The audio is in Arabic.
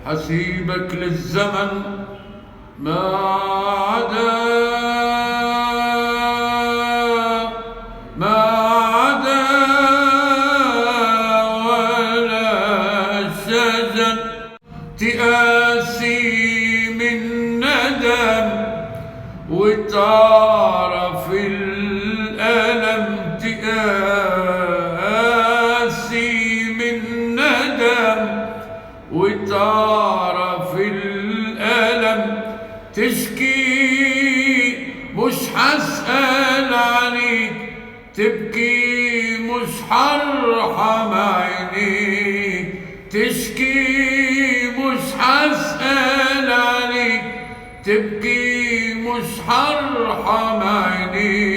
حسيبك للزمن ما عدا ولا شجن تقاسي من ندم وتعرف الألم تقاسي من ندم وتعرف الألم تشكي مش حسأل عليك تبكي مش حرحم عينيك تشكي مش حسأل عليك تبكي مش حرحم عينيك